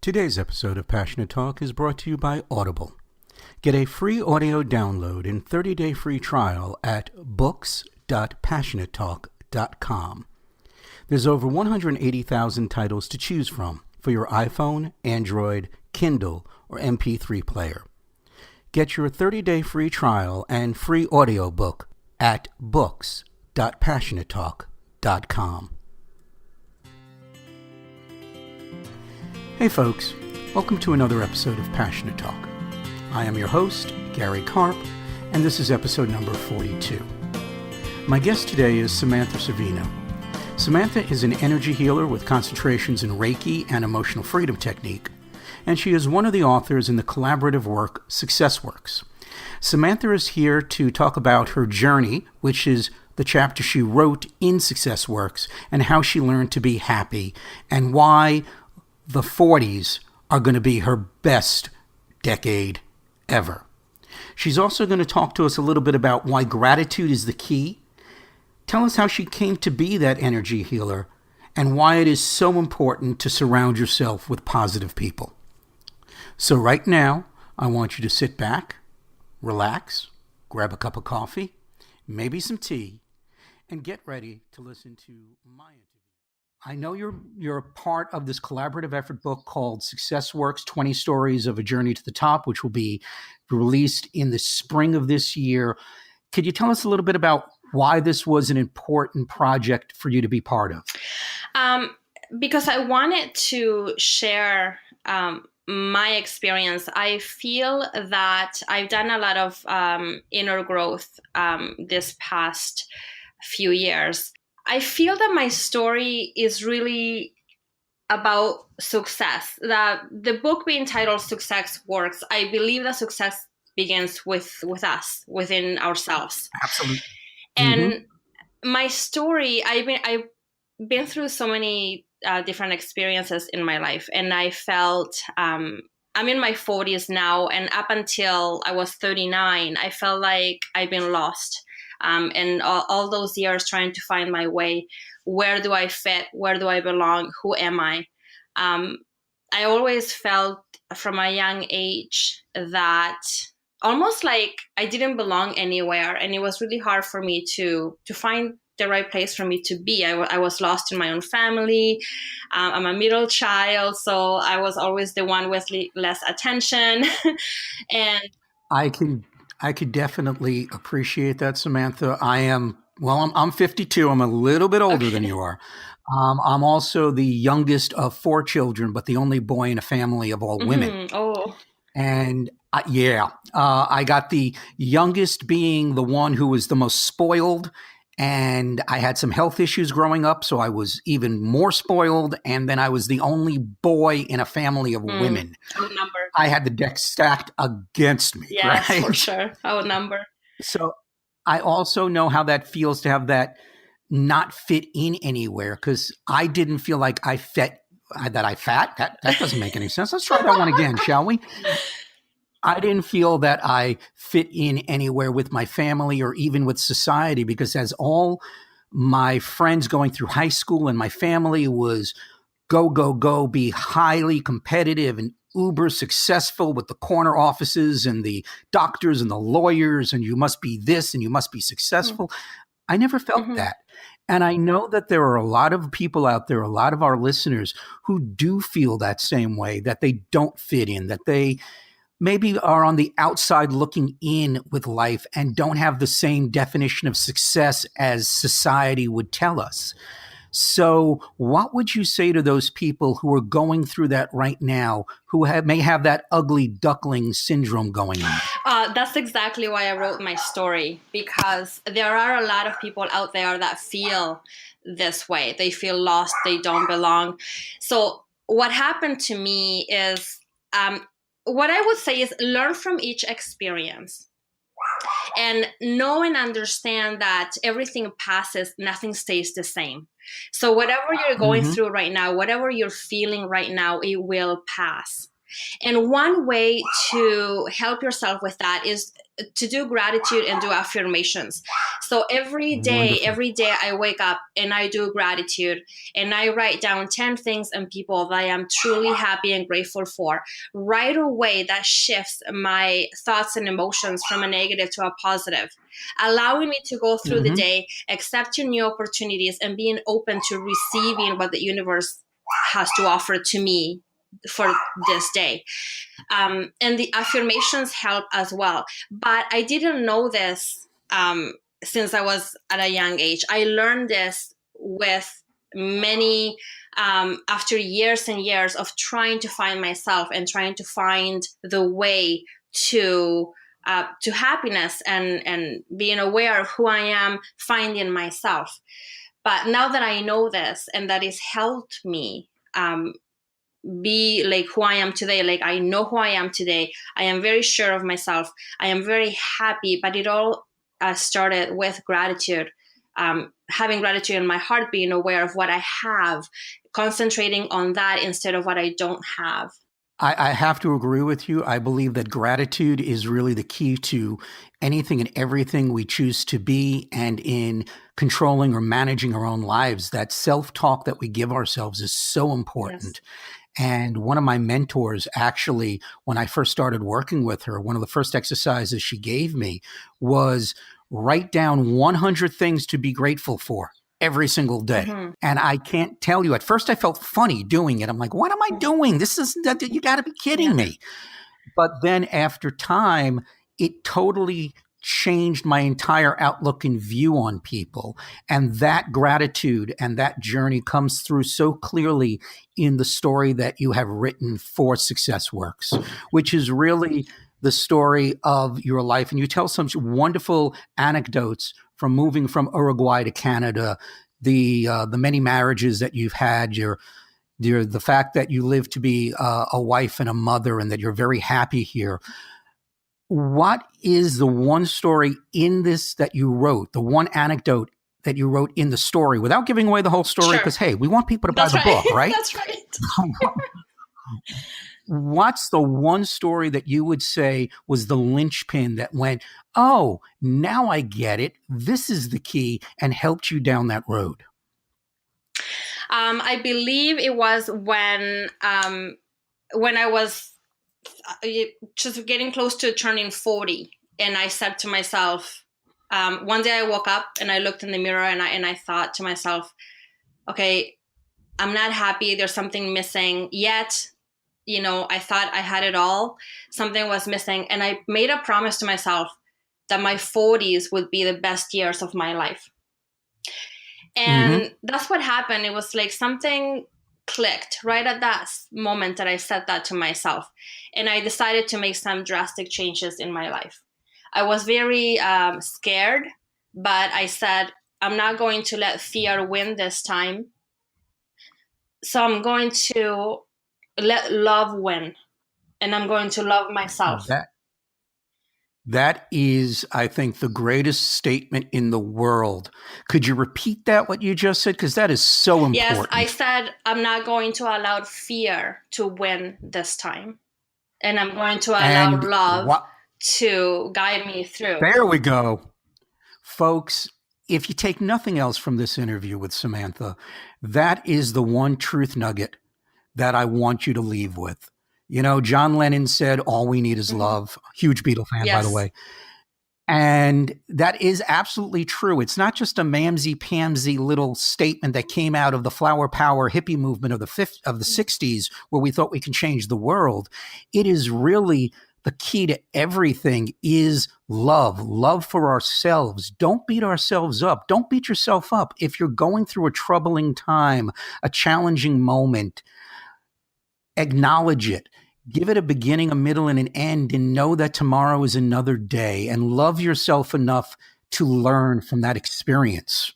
Today's episode of Passionate Talk is brought to you by Audible. Get a free audio download and 30-day free trial at books.passionatetalk.com. There's over 180,000 titles to choose from for your iPhone, Android, Kindle, or MP3 player. Get your 30-day free trial and free audiobook at books.passionatetalk.com. Hey folks, welcome to another episode of Passionate Talk. I am your host, Gary Karp, and this is episode number 42. My guest today is Samantha Cervino. Samantha is an energy healer with concentrations in Reiki and emotional freedom technique, and she is one of the authors in the collaborative work Success Works. Samantha is here to talk about her journey, which is the chapter she wrote in Success Works, and how she learned to be happy, and why the 40s are going to be her best decade ever. She's also going to talk to us a little bit about why gratitude is the key. Tell us how she came to be that energy healer and why it is so important to surround yourself with positive people. So right now, I want you to sit back, relax, grab a cup of coffee, maybe some tea, and get ready to listen to my interview. I know you're a part of this collaborative effort book called Success Works, 20 Stories of a Journey to the Top, which will be released in the spring of this year. Could you tell us a little bit about why this was an important project for you to be part of? Because I wanted to share my experience. I feel that I've done a lot of inner growth this past few years. I feel that my story is really about success. The book being titled Success Works, I believe that success begins with us, within ourselves. Absolutely. And my story, I've been through so many different experiences in my life, and I felt I'm in my 40s now, and up until I was 39, I felt like I've been lost. And all those years trying to find my way. Where do I fit? Where do I belong? Who am I? I always felt from a young age that almost like I didn't belong anywhere. And it was really hard for me to find the right place for me to be. I was lost in my own family. I'm a middle child, so I was always the one with less attention. And I could definitely appreciate that, Samantha. I'm 52. I'm a little bit older than you are. I'm also the youngest of 4 children, but the only boy in a family of all women. Oh. And I got the youngest being the one who was the most spoiled. And I had some health issues growing up, so I was even more spoiled. And then I was the only boy in a family of women. Outnumbered. I had the deck stacked against me. Yes, right? For sure. Outnumbered. So I also know how that feels to have that not fit in anywhere, because I didn't feel like I fat. That doesn't make any sense. Let's try that one again, shall we? I didn't feel that I fit in anywhere with my family or even with society, because as all my friends going through high school and my family was go, be highly competitive and uber successful with the corner offices and the doctors and the lawyers, and you must be this and you must be successful. I never felt that. And I know that there are a lot of people out there, a lot of our listeners who do feel that same way, that they don't fit in, that they maybe are on the outside looking in with life and don't have the same definition of success as society would tell us. So what would you say to those people who are going through that right now, who may have that ugly duckling syndrome going on? That's exactly why I wrote my story, because there are a lot of people out there that feel this way. They feel lost. They don't belong. So what happened to me is, what I would say is learn from each experience and know and understand that everything passes, nothing stays the same. So whatever you're going through right now, whatever you're feeling right now, it will pass. And one way to help yourself with that is to do gratitude and do affirmations. So Wonderful. every day I wake up and I do gratitude, and I write down 10 things and people that I am truly happy and grateful for. Right away, that shifts my thoughts and emotions from a negative to a positive, allowing me to go through the day, accepting new opportunities, and being open to receiving what the universe has to offer to me for this day. And the affirmations help as well. But I didn't know this since I was at a young age. I learned this with many, after years and years of trying to find myself and trying to find the way to happiness and being aware of who I am, finding myself. But now that I know this, and that has helped me be like who I am today, like I know who I am today, I am very sure of myself, I am very happy. But it all started with gratitude, having gratitude in my heart, being aware of what I have, concentrating on that instead of what I don't have. I have to agree with you. I believe that gratitude is really the key to anything and everything we choose to be, and in controlling or managing our own lives. That self-talk that we give ourselves is so important. Yes. And one of my mentors, actually, when I first started working with her, one of the first exercises she gave me was write down 100 things to be grateful for every single day. And I can't tell you, at first I felt funny doing it. I'm like, what am I doing? This is, you got to be kidding me. But then after time, it totally changed my entire outlook and view on people. And that gratitude and that journey comes through so clearly in the story that you have written for Success Works, which is really the story of your life. And you tell some wonderful anecdotes from moving from Uruguay to Canada, the many marriages that you've had, the fact that you live to be a wife and a mother, and that you're very happy here. What is the one story in this that you wrote, the one anecdote that you wrote in the story, without giving away the whole story? Because, hey, we want people to buy the book, right? That's right. What's the one story that you would say was the linchpin that went, oh, now I get it, this is the key, and helped you down that road? I believe it was when I was just getting close to turning 40, and I said to myself, one day I woke up and I looked in the mirror and I thought to myself, okay, I'm not happy. There's something missing yet. I thought I had it all. Something was missing. And I made a promise to myself that my 40s would be the best years of my life. And that's what happened. It was like something clicked right at that moment that I said that to myself. And I decided to make some drastic changes in my life. I was very scared, but I said, I'm not going to let fear win this time. So I'm going to let love win, and I'm going to love myself. That is, I think, the greatest statement in the world. Could you repeat that, what you just said? Because that is so important. Yes, I said, I'm not going to allow fear to win this time. And I'm going to allow love to guide me through. There we go. Folks, if you take nothing else from this interview with Samantha, that is the one truth nugget that I want you to leave with. John Lennon said, all we need is love. Huge Beatle fan, by the way. And that is absolutely true. It's not just a mamsy-pamsy little statement that came out of the flower power hippie movement of the 60s, where we thought we can change the world. It is really the key to everything is love for ourselves. Don't beat ourselves up. Don't beat yourself up. If you're going through a troubling time, a challenging moment, acknowledge it. Give it a beginning, a middle, and an end, and know that tomorrow is another day, and love yourself enough to learn from that experience.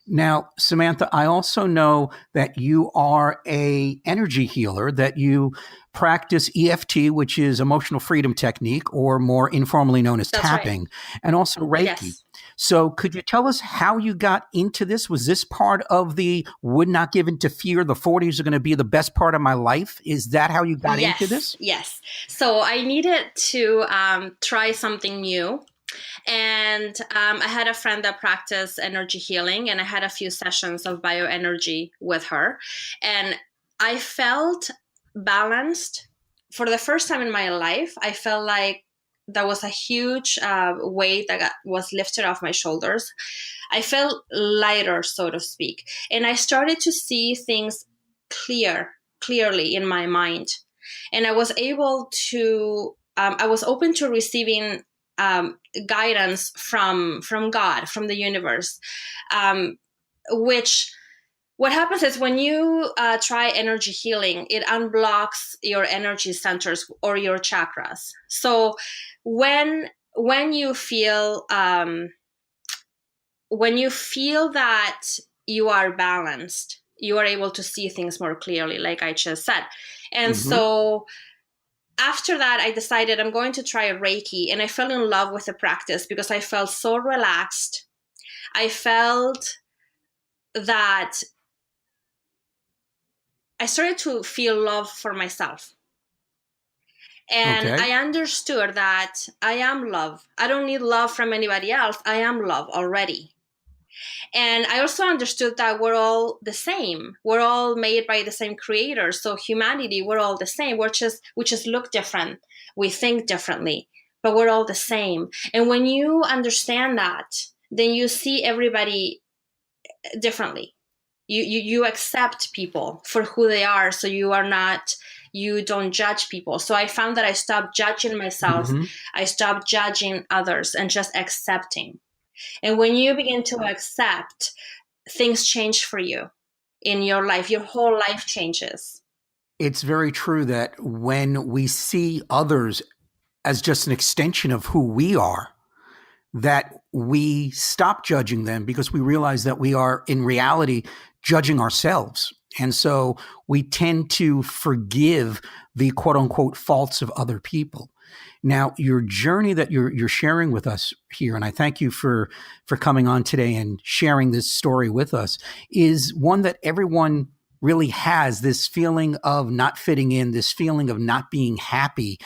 Now, Samantha, I also know that you are an energy healer, that you practice EFT, which is emotional freedom technique, or more informally known as tapping, and also Reiki. Yes. So could you tell us how you got into this? Was this part of the would not give into fear? The 40s are going to be the best part of my life. Is that how you got into Yes, this? yes. So I needed to try something new. And I had a friend that practiced energy healing, and I had a few sessions of bioenergy with her. And I felt balanced for the first time in my life. I felt like there was a huge weight that was lifted off my shoulders. I felt lighter, so to speak. And I started to see things clearly in my mind. And I was able to, I was open to receiving guidance from God, from the universe, which what happens is when you try energy healing, it unblocks your energy centers or your chakras. So when you feel that you are balanced, you are able to see things more clearly, like I just said. And Mm-hmm. so after that, I decided I'm going to try Reiki, and I fell in love with the practice because I felt so relaxed. I felt that I started to feel love for myself. And Okay. I understood that I am love. I don't need love from anybody else. I am love already. And I also understood that we're all the same. We're all made by the same creator. So humanity, we're all the same. We just look different. We think differently, but we're all the same. And when you understand that, then you see everybody differently. You accept people for who they are. So you don't judge people. So I found that I stopped judging myself. Mm-hmm. I stopped judging others and just accepting. And when you begin to accept, things change for you in your life. Your whole life changes. It's very true that when we see others as just an extension of who we are, that we stop judging them because we realize that we are in reality judging ourselves. And so we tend to forgive the quote unquote faults of other people. Now, your journey that you're sharing with us here, and I thank you for coming on today and sharing this story with us, is one that everyone really has this feeling of not fitting in, this feeling of not being happy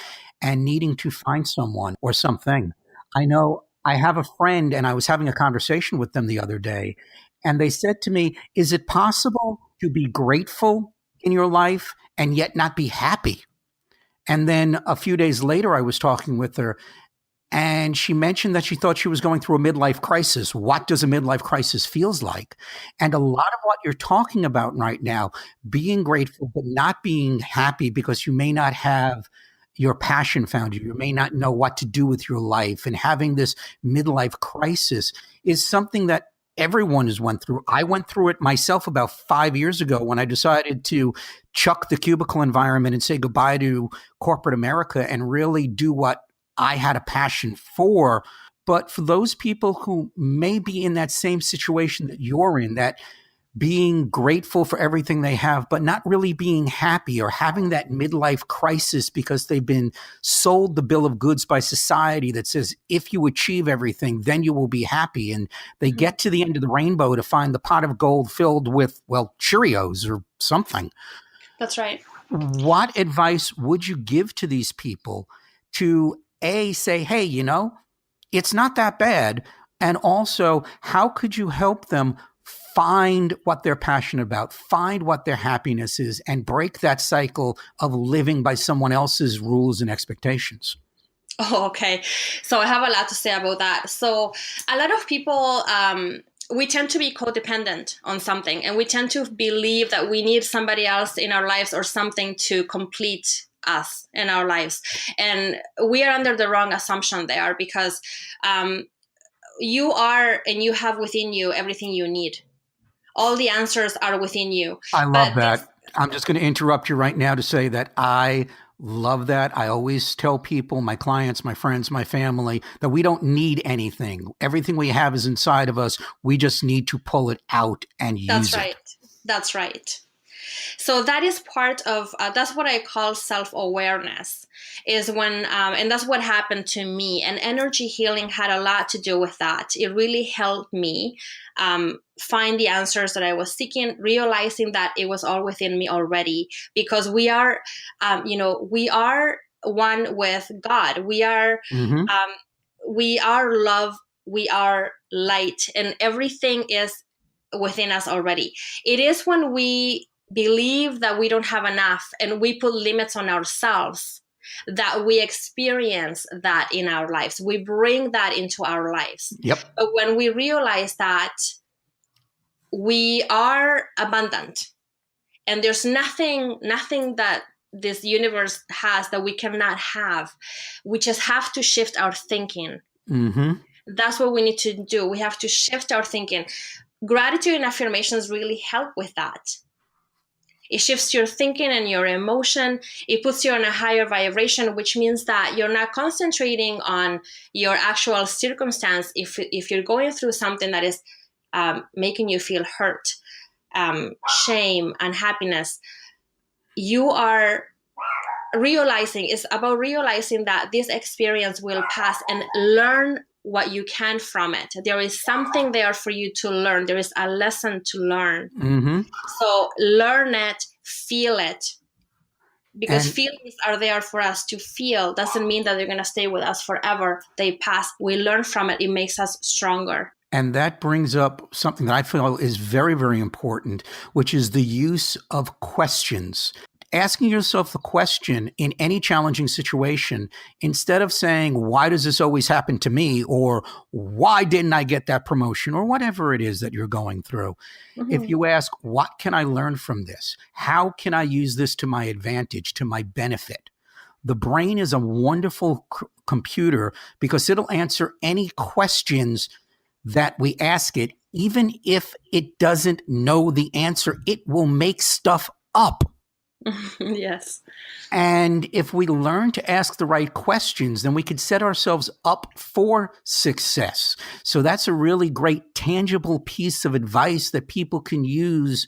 and needing to find someone or something. I know I have a friend, and I was having a conversation with them the other day, and they said to me, is it possible to be grateful in your life and yet not be happy? And then a few days later, I was talking with her, and she mentioned that she thought she was going through a midlife crisis. What does a midlife crisis feels like? And a lot of what you're talking about right now, being grateful but not being happy because you may not have your passion found you may not know what to do with your life, and having this midlife crisis is something that everyone has went through. I went through it myself about 5 years ago when I decided to chuck the cubicle environment and say goodbye to corporate America and really do what I had a passion for. But for those people who may be in that same situation that you're in, that being grateful for everything they have, but not really being happy, or having that midlife crisis because they've been sold the bill of goods by society that says, if you achieve everything, then you will be happy. And they Mhm. get to the end of the rainbow to find the pot of gold filled with, well, Cheerios or something. That's right. What advice would you give to these people to A, say, hey, it's not that bad? And also, how could you help them find what they're passionate about, find what their happiness is, and break that cycle of living by someone else's rules and expectations? Oh, okay. So I have a lot to say about that. So a lot of people, we tend to be codependent on something, and we tend to believe that we need somebody else in our lives or something to complete us in our lives. And we are under the wrong assumption there, because you are and you have within you everything you need. All the answers are within you. I love But this, that. I'm just going to interrupt you right now to say that I love that. I always tell people, my clients, my friends, my family, that we don't need anything. Everything we have is inside of us. We just need to pull it out and that's use it. right. That's right. So that is part of, that's what I call self-awareness, is when, and that's what happened to me. And energy healing had a lot to do with that. It really helped me find the answers that I was seeking, realizing that it was all within me already, because we are, we are one with God. Mm-hmm. We are love. We are light, and everything is within us already. It is when we believe that we don't have enough and we put limits on ourselves that we experience that in our lives. We bring that into our lives. Yep. But when we realize that we are abundant and there's nothing that this universe has that we cannot have, we just have to shift our thinking. Mm-hmm. That's what we need to do. We have to shift our thinking. Gratitude and affirmations really help with that. It shifts your thinking and your emotion. It puts you on a higher vibration, which means that you're not concentrating on your actual circumstance. If you're going through something that is making you feel hurt, shame, unhappiness, you are it's about realizing that this experience will pass, and learn what you can from it. There is something there for you to learn. There is a lesson to learn. Mm-hmm. So learn it, feel it, because And feelings are there for us to feel. Doesn't mean that they're going to stay with us forever. They pass. We learn from it. It makes us stronger. And that brings up something that I feel is very, very important, which is the use of questions. Asking yourself the question in any challenging situation, instead of saying, why does this always happen to me? Or why didn't I get that promotion? Or whatever it is that you're going through. Mm-hmm. If you ask, what can I learn from this? How can I use this to my advantage, to my benefit? The brain is a wonderful computer because it'll answer any questions that we ask it. Even if it doesn't know the answer, it will make stuff up. Yes. And if we learn to ask the right questions, then we could set ourselves up for success. So that's a really great tangible piece of advice that people can use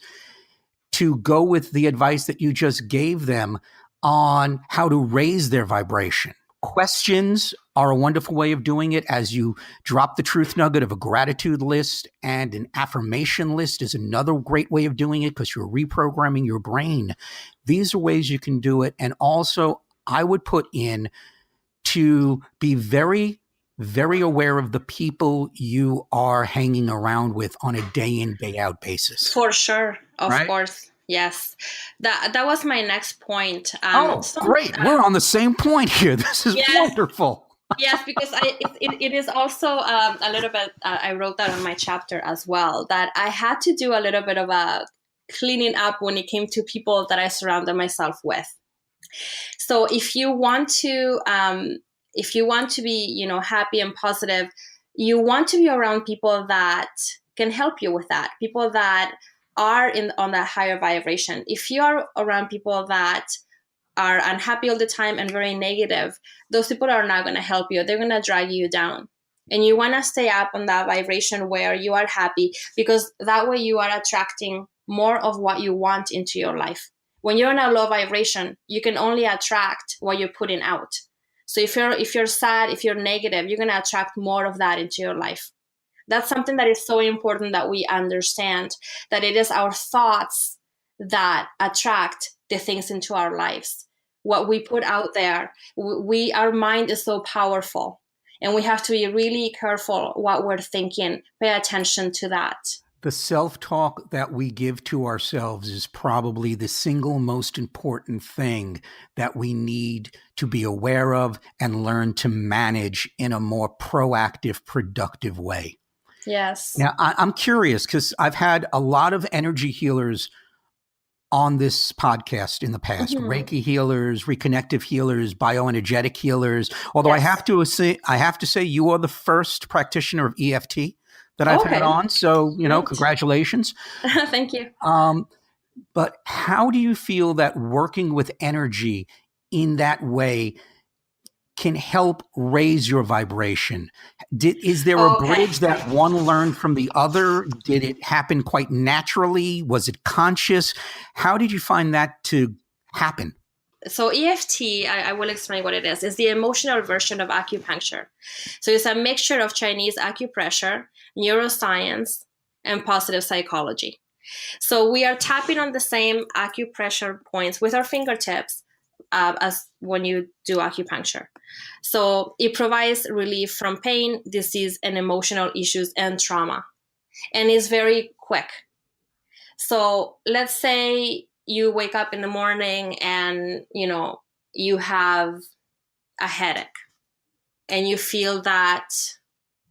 to go with the advice that you just gave them on how to raise their vibration. Questions are a wonderful way of doing it, as you drop the truth nugget of a gratitude list, and an affirmation list is another great way of doing it because you're reprogramming your brain. These are ways you can do it. And also, I would put in to be very, very aware of the people you are hanging around with on a day in, day out basis. For sure. Of course. Yes, that was my next point. Great. We're on the same point here. This is wonderful. Yes, because it is also a little bit, I wrote that on my chapter as well, that I had to do a little bit of a cleaning up when it came to people that I surrounded myself with. So if you want to be, happy and positive, you want to be around people that can help you with that, people that are on that higher vibration. If you are around people that are unhappy all the time and very negative, those people are not going to help you. They're going to drag you down. And you want to stay up on that vibration where you are happy, because that way you are attracting more of what you want into your life. When you're on a low vibration, you can only attract what you're putting out. So if you're sad, if you're negative, you're going to attract more of that into your life. That's something that is so important that we understand, that it is our thoughts that attract the things into our lives. What we put out there, our mind is so powerful, and we have to be really careful what we're thinking. Pay attention to that. The self-talk that we give to ourselves is probably the single most important thing that we need to be aware of and learn to manage in a more proactive, productive way. Yes. Now, I'm curious because I've had a lot of energy healers on this podcast in the past, Reiki healers, reconnective healers, bioenergetic healers. Although I have to say you are the first practitioner of EFT that I've had on. So, congratulations. Thank you. But how do you feel that working with energy in that way can help raise your vibration. Is there a Okay. bridge that one learned from the other? Did it happen quite naturally? Was it conscious? How did you find that to happen? So EFT, I will explain what it is. It's the emotional version of acupuncture. So it's a mixture of Chinese acupressure, neuroscience, and positive psychology. So we are tapping on the same acupressure points with our fingertips as when you do acupuncture. So it provides relief from pain, disease, and emotional issues and trauma. And it's very quick. So let's say you wake up in the morning and, you have a headache and you feel that,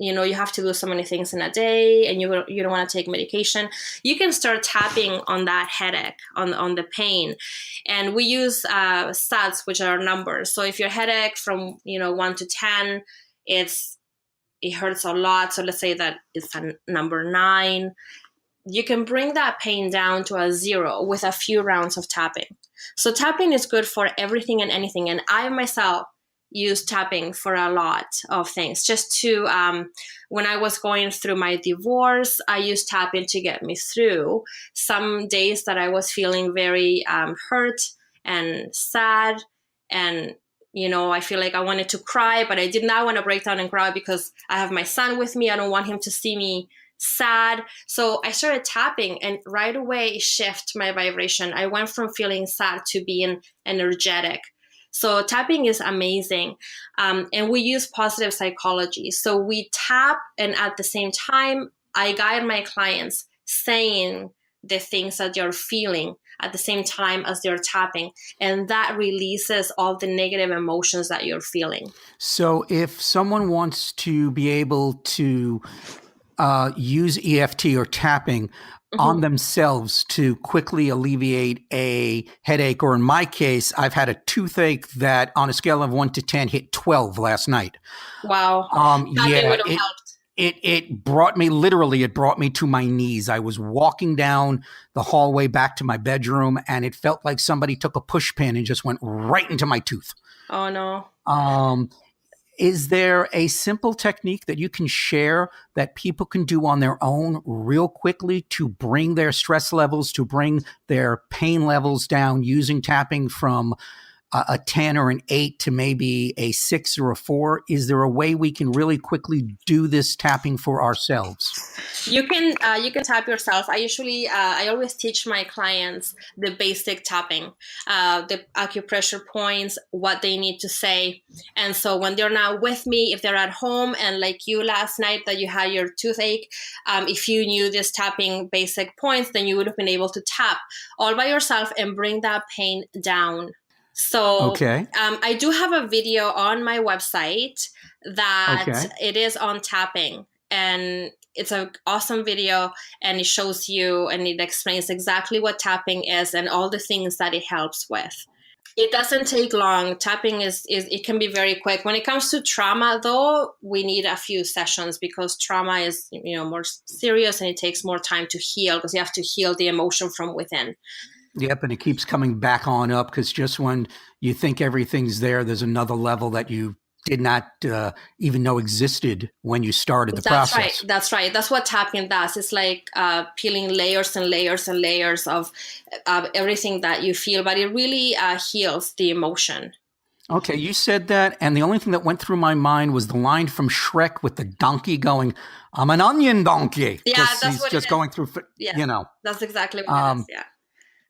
you have to do so many things in a day and you don't want to take medication. You can start tapping on that headache, on the pain. And we use stats, which are numbers. So if your headache from, 1 to 10, it hurts a lot. So let's say that it's a number 9. You can bring that pain down to a 0 with a few rounds of tapping. So tapping is good for everything and anything. And I myself use tapping for a lot of things. Just to, when I was going through my divorce, I used tapping to get me through some days that I was feeling very hurt and sad. And, I feel like I wanted to cry, but I did not want to break down and cry because I have my son with me. I don't want him to see me sad. So I started tapping and right away shift my vibration. I went from feeling sad to being energetic. So tapping is amazing. And we use positive psychology. So we tap, and at the same time, I guide my clients saying the things that you're feeling at the same time as they're tapping. And that releases all the negative emotions that you're feeling. So if someone wants to be able to use EFT or tapping on themselves to quickly alleviate a headache, or in my case, I've had a toothache that on a scale of 1 to 10 hit 12 last night. Wow. Tapping would have helped. It brought me to my knees. I was walking down the hallway back to my bedroom and it felt like somebody took a push pin and just went right into my tooth. Oh no. Is there a simple technique that you can share that people can do on their own real quickly to bring their stress levels, to bring their pain levels down using tapping from a 10 or an 8 to maybe a 6 or a 4? Is there a way we can really quickly do this tapping for ourselves? You can tap yourself. I always teach my clients the basic tapping, the acupressure points, what they need to say. And so when they're not with me, if they're at home, and like you last night that you had your toothache, if you knew this tapping basic points, then you would have been able to tap all by yourself and bring that pain down. So okay. I do have a video on my website that it is on tapping, and it's an awesome video, and it shows you and it explains exactly what tapping is and all the things that it helps with. It doesn't take long. Tapping it can be very quick. When it comes to trauma, though, we need a few sessions because trauma is more serious and it takes more time to heal because you have to heal the emotion from within. Yep, and it keeps coming back on up because just when you think everything's there, there's another level that you did not even know existed when you started the process. That's right. That's what tapping does. It's like peeling layers and layers and layers of everything that you feel, but it really heals the emotion. Okay, you said that, and the only thing that went through my mind was the line from Shrek with the donkey going, "I'm an onion donkey." Yeah, that's he's what just going through. Yeah, that's exactly what it is. Yeah.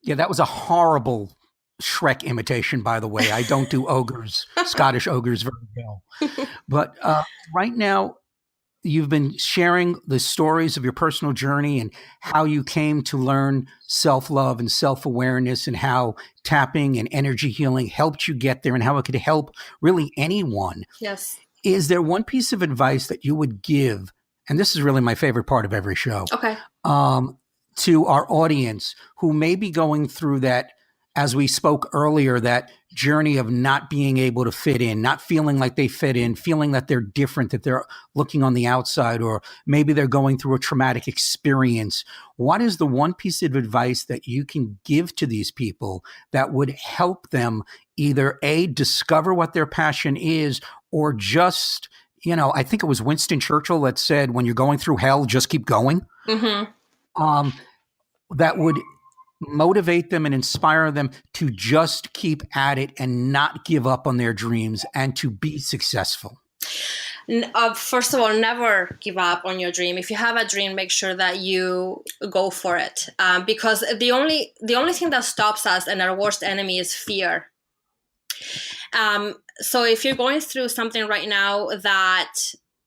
Yeah, that was a horrible Shrek imitation, by the way. I don't do ogres, Scottish ogres very well. But right now, you've been sharing the stories of your personal journey and how you came to learn self-love and self-awareness and how tapping and energy healing helped you get there and how it could help really anyone. Yes. Is there one piece of advice that you would give, and this is really my favorite part of every show, okay, to our audience who may be going through that as we spoke earlier, that journey of not being able to fit in, not feeling like they fit in, feeling that they're different, that they're looking on the outside, or maybe they're going through a traumatic experience. What is the one piece of advice that you can give to these people that would help them either A, discover what their passion is, or just, I think it was Winston Churchill that said, when you're going through hell, just keep going. Mm-hmm. That would motivate them and inspire them to just keep at it and not give up on their dreams and to be successful? First of all, never give up on your dream. If you have a dream, make sure that you go for it. Because the only thing that stops us and our worst enemy is fear. So if you're going through something right now that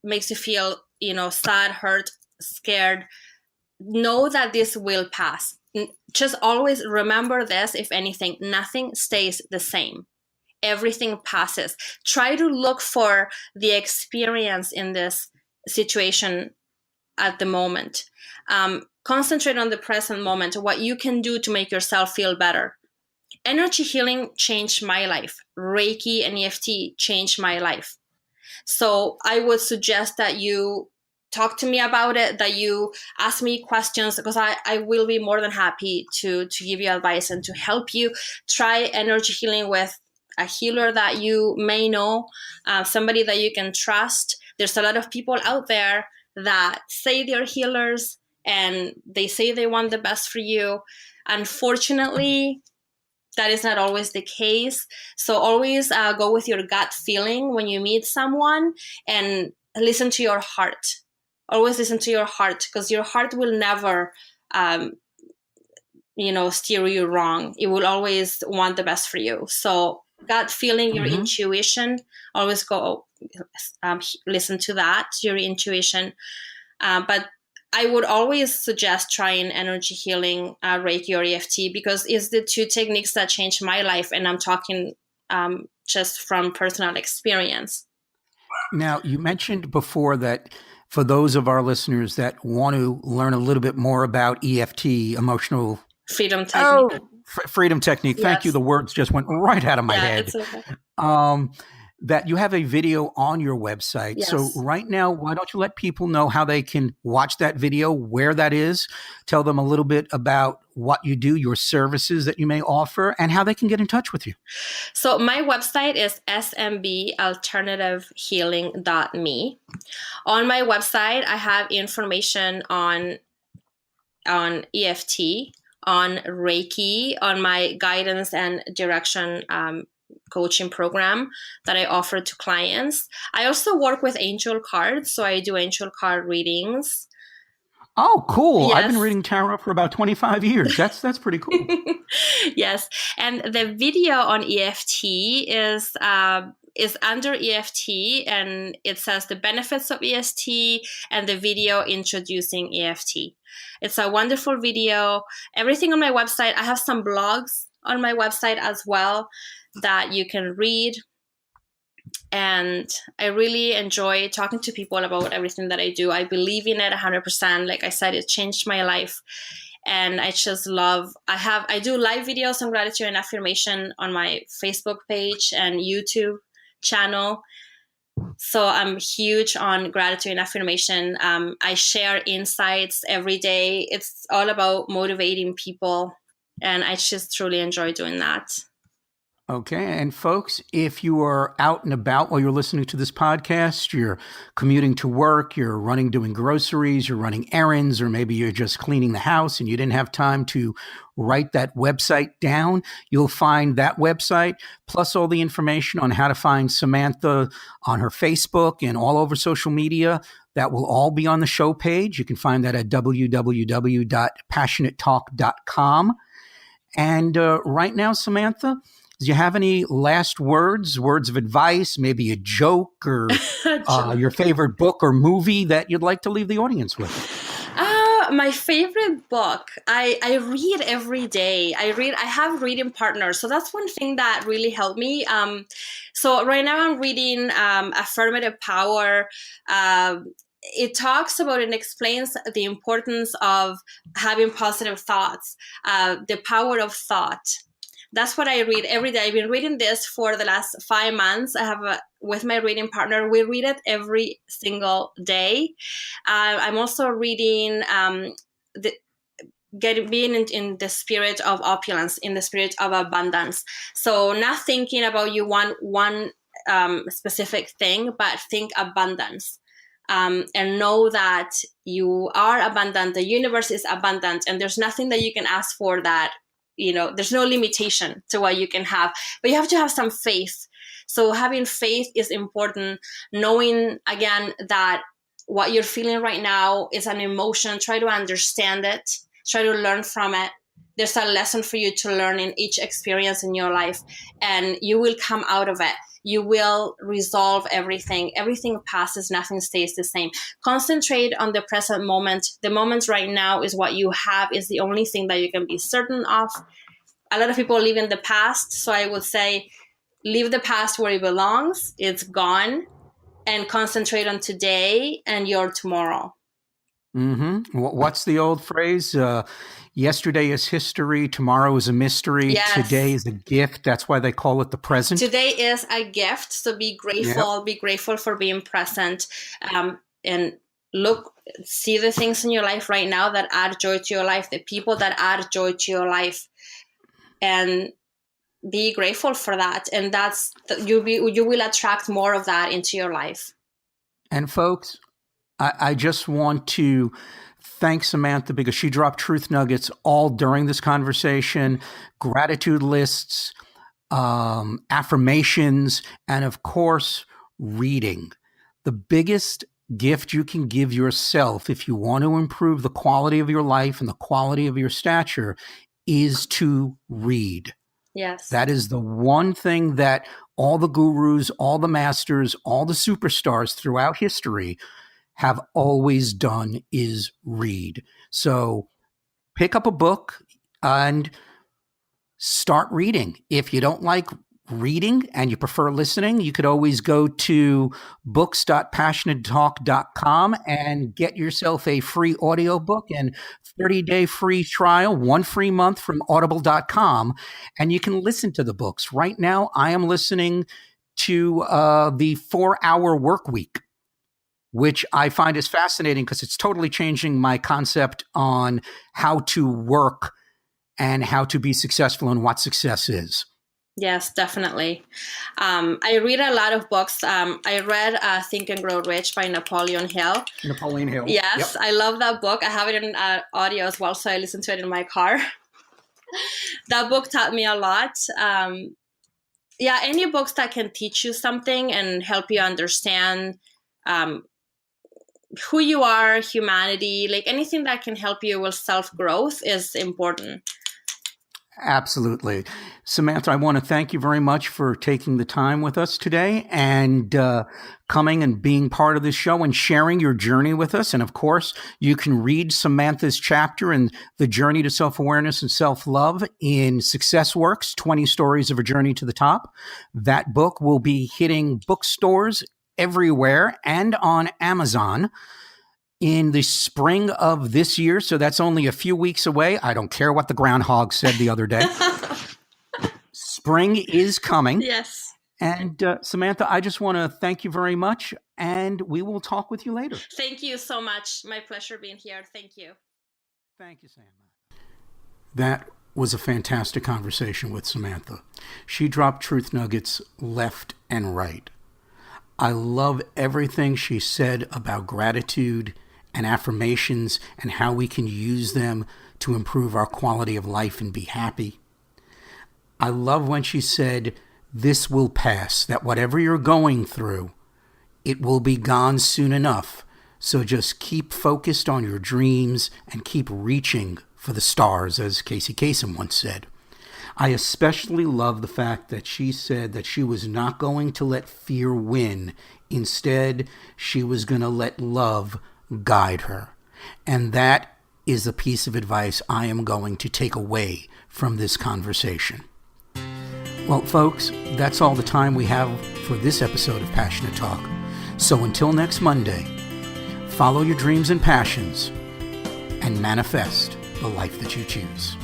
makes you feel, sad, hurt, scared, know that this will pass. Just always remember this. If anything, nothing stays the same. Everything passes. Try to look for the experience in this situation at the moment. Concentrate on the present moment, what you can do to make yourself feel better. Energy healing changed my life. Reiki and EFT changed my life. So I would suggest that you talk to me about it, that you ask me questions, because I will be more than happy to give you advice and to help you. Try energy healing with a healer that you may know, somebody that you can trust. There's a lot of people out there that say they're healers and they say they want the best for you. Unfortunately, that is not always the case. So always go with your gut feeling when you meet someone and listen to your heart. Always listen to your heart, because your heart will never, steer you wrong. It will always want the best for you. So gut feeling, your intuition, always go listen to that, your intuition. But I would always suggest trying energy healing, Reiki or EFT, because it's the two techniques that changed my life. And I'm talking just from personal experience. Now, you mentioned before that for those of our listeners that want to learn a little bit more about EFT, emotional freedom technique. Freedom technique. Yes. Thank you. The words just went right out of my head. It's okay. That you have a video on your website. Yes. So right now, why don't you let people know how they can watch that video, where that is, tell them a little bit about what you do, your services that you may offer, and how they can get in touch with you. So my website is smbalternativehealing.me. On my website, I have information on EFT, on Reiki, on my guidance and direction coaching program that I offer to clients. I also work with angel cards, so I do angel card readings. Oh, cool. Yes. I've been reading tarot for about 25 years. That's pretty cool. Yes. And the video on EFT is under EFT, and it says the benefits of EFT and the video introducing EFT. It's a wonderful video. Everything on my website. I have some blogs on my website as well that you can read. And I really enjoy talking to people about everything that I do. I believe in it 100%. Like I said, it changed my life. And I just love, I do live videos on gratitude and affirmation on my Facebook page and YouTube channel. So I'm huge on gratitude and affirmation. I share insights every day. It's all about motivating people. And I just truly enjoy doing that. Okay. And folks, if you are out and about while you're listening to this podcast, you're commuting to work, you're doing groceries, you're running errands, or maybe you're just cleaning the house and you didn't have time to write that website down, you'll find that website plus all the information on how to find Samantha on her Facebook and all over social media. That will all be on the show page. You can find that at www.passionatetalk.com. And right now, Samantha, do you have any last words of advice, maybe a joke or your favorite book or movie that you'd like to leave the audience with? My favorite book, I read every day. I have reading partners. So that's one thing that really helped me. So right now I'm reading Affirmative Power. It talks about and explains the importance of having positive thoughts, the power of thought. That's what I read every day. I've been reading this for the last 5 months. I have with my reading partner, we read it every single day. I'm also reading being in the spirit of opulence, in the spirit of abundance. So not thinking about you one specific thing, but think abundance. And know that you are abundant, the universe is abundant, and there's nothing that you can ask for that, there's no limitation to what you can have, but you have to have some faith. So having faith is important, knowing again that what you're feeling right now is an emotion. Try to understand it, try to learn from it. There's a lesson for you to learn in each experience in your life, and you will come out of it. You will resolve everything. Everything passes, nothing stays the same. Concentrate on the present moment. The moment right now is what you have, is the only thing that you can be certain of. A lot of people live in the past, so I would say leave the past where it belongs. It's gone, and concentrate on today and your tomorrow. Mm-hmm. What's the old phrase? Yesterday is history. Tomorrow is a mystery. Yes. Today is a gift. That's why they call it the present. Today is a gift. So be grateful. Yep. Be grateful for being present. And see the things in your life right now that add joy to your life, the people that add joy to your life, and be grateful for that. And you will attract more of that into your life. And folks, I just want to thank Samantha because she dropped truth nuggets all during this conversation, gratitude lists, affirmations, and of course, reading. The biggest gift you can give yourself if you want to improve the quality of your life and the quality of your stature is to read. Yes. That is the one thing that all the gurus, all the masters, all the superstars throughout history have always done, is read. So pick up a book and start reading. If you don't like reading and you prefer listening, you could always go to books.passionatetalk.com and get yourself a free audiobook and 30-day free trial, 1 free month from audible.com, and you can listen to the books. Right now, I am listening to the 4-Hour Work Week, which I find is fascinating because it's totally changing my concept on how to work and how to be successful and what success is. Yes, definitely. I read a lot of books. I read Think and Grow Rich by Napoleon Hill. Napoleon Hill. Yes, yep. I love that book. I have it in audio as well, so I listen to it in my car. That book taught me a lot. Any books that can teach you something and help you understand who you are, humanity, like anything that can help you with self-growth is important. Absolutely. Samantha, I want to thank you very much for taking the time with us today and coming and being part of this show and sharing your journey with us. And of course, you can read Samantha's chapter in The Journey to Self-Awareness and Self-Love in Success Works, 20 Stories of a Journey to the Top. That book will be hitting bookstores everywhere and on Amazon in the spring of this year. So that's only a few weeks away. I don't care what the groundhog said the other day. Spring is coming. Yes. And Samantha, I just want to thank you very much. And we will talk with you later. Thank you so much. My pleasure being here. Thank you. Thank you, Sam. That was a fantastic conversation with Samantha. She dropped truth nuggets left and right. I love everything she said about gratitude and affirmations and how we can use them to improve our quality of life and be happy. I love when she said, this will pass, that whatever you're going through, it will be gone soon enough. So just keep focused on your dreams and keep reaching for the stars, as Casey Kasem once said. I especially love the fact that she said that she was not going to let fear win. Instead, she was going to let love guide her. And that is a piece of advice I am going to take away from this conversation. Well, folks, that's all the time we have for this episode of Passionate Talk. So until next Monday, follow your dreams and passions and manifest the life that you choose.